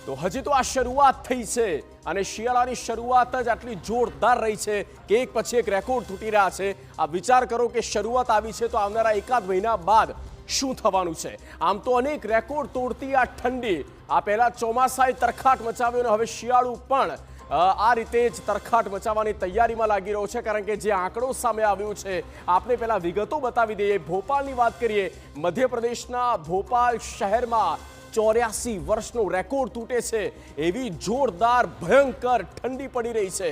તો હજી તો આ શરૂઆત થઈ છે અને શિયાળાની શરૂઆત જ આટલી જોરદાર રહી છે કે એક પછી એક રેકોર્ડ તૂટી રહ્યા છે। આ વિચાર કરો કે શરૂઆત આવી છે તો આવનારા એકાદ મહિના બાદ શું થવાનું છે। આમ તો અનેક રેકોર્ડ તોડતી આ ઠંડી આ પહેલા ચોમાસાએ તરખાટ મચાવ્યો અને હવે શિયાળુ પણ આ રીતે જ તરખાટ મચાવવાની તૈયારીમાં લાગી રહ્યો છે, કારણ કે જે આંકડો સામે આવ્યો છે આપણે પહેલા વિગતો બતાવી દઈએ। ભોપાલની વાત કરીએ, મધ્યપ્રદેશના ભોપાલ શહેરમાં 84 વર્ષનો રેકોર્ડ તૂટે છે એવી જોરદાર ભયંકર ઠંડી પડી રહી છે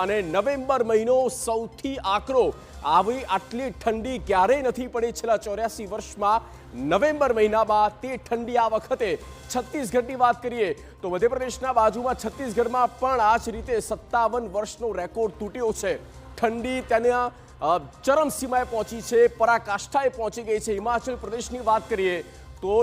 અને નવેમ્બર મહિનો સૌથી આકરો આવી આટલી ઠંડી ક્યારેય નથી પડી છેલ્લા 84 વર્ષમાં। નવેમ્બર મહિનામાં તે ઠંડી આ વખતે છત્તીસગઢની વાત કરીએ તો મધ્યપ્રદેશના બાજુમાં છત્તીસગઢમાં પણ આ જ રીતે 57 વર્ષનો રેકોર્ડ તૂટ્યો છે। ઠંડી તેના ચરમસીમાએ પહોંચી છે, પરાકાષ્ઠાએ પહોંચી ગઈ છે। હિમાચલ પ્રદેશની વાત કરીએ તો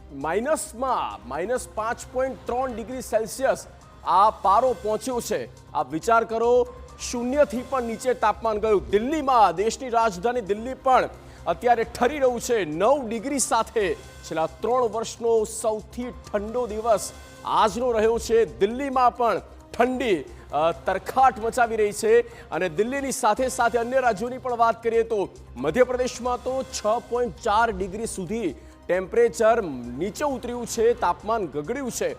-5.3 ડિગ્રી સેલ્સિયસ આ પારો પહોંચ્યો છે। આ વિચાર કરો, શૂન્યથી પણ નીચે તાપમાન ગયું। દિલ્હીમાં, દેશની રાજધાની દિલ્હી પણ અત્યારે ઠરી રહ્યું છે 9 ડિગ્રી સાથે। છેલ્લા 3 વર્ષનો સૌથી ઠંડો દિવસ આજનો રહ્યો છે। દિલ્હીમાં પણ ઠંડી તરખાટ મચાવી રહી છે અને દિલ્હીની સાથે સાથે અન્ય રાજ્યોની પણ વાત કરીએ તો મધ્યપ્રદેશમાં તો 6.4 ડિગ્રી સુધી ટેમ્પરેચર નીચે ઉતર્યું છે, તાપમાન ગગડ્યું છે।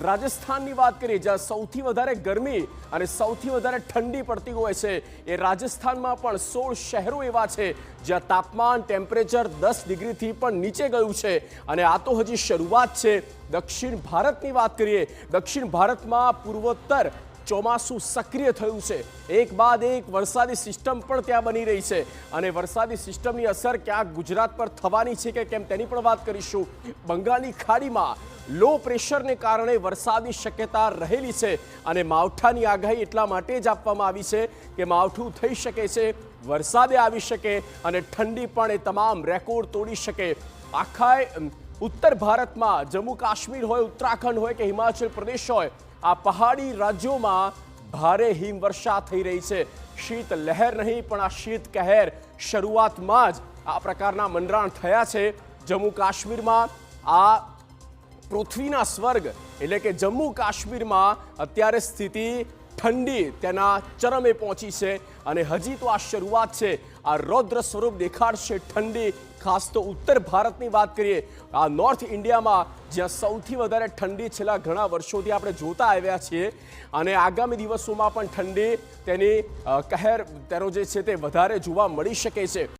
રાજસ્થાનની વાત કરીએ, જ્યાં સૌથી વધારે ગરમી અને સૌથી વધારે ઠંડી પડતી હોય છે, એ રાજસ્થાનમાં પણ 16 શહેરો એવા છે જ્યાં તાપમાન ટેમ્પરેચર 10 ડિગ્રીથી પણ નીચે ગયું છે અને આ તો હજી શરૂઆત છે। દક્ષિણ ભારતની વાત કરીએ, દક્ષિણ ભારતમાં પૂર્વોત્તર ચોમાસું સક્રિય થયું છે, એક બાદ એક વરસાદી સિસ્ટમ પણ ત્યાં બની રહી છે અને વરસાદી સિસ્ટમની અસર ક્યાંક ગુજરાત પર થવાની છે કે કેમ તેની પણ વાત કરીશું। બંગાળની ખાડીમાં લો પ્રેશરને કારણે વરસાદની શક્યતા રહેલી છે અને માવઠાની આગાહી એટલા માટે જ આપવામાં આવી છે કે માવઠું થઈ શકે છે, વરસાદે આવી શકે અને ઠંડી પણ એ તમામ રેકોર્ડ તોડી શકે। આખા ઉત્તર ભારતમાં જમ્મુ કાશ્મીર હોય, ઉત્તરાખંડ હોય કે હિમાચલ પ્રદેશ હોય, આ પહાડી રાજ્યોમાં ભારે હિમવર્ષા થઈ રહી છે। શીત લહેર નહીં પણ આ શીત કહેર શરૂઆતમાં જ આ પ્રકારના મંડરાણ થયા છે। જમ્મુ કાશ્મીરમાં આ પૃથ્વીના સ્વર્ગ એટલે કે જમ્મુ કાશ્મીરમાં અત્યારે સ્થિતિ ઠંડી તેના ચરમે પહોંચી છે અને હજી તો આ શરૂઆત છે। આ રૌદ્ર સ્વરૂપ દેખાડશે ઠંડી, ખાસ તો ઉત્તર ભારતની વાત કરીએ, આ નોર્થ ઇન્ડિયામાં જ્યાં સૌથી વધારે ઠંડી છેલ્લા ઘણા વર્ષોથી આપણે જોતા આવ્યા છીએ અને આગામી દિવસોમાં પણ ઠંડી તેની કહેર તેનો જે છે તે વધારે જોવા મળી શકે છે।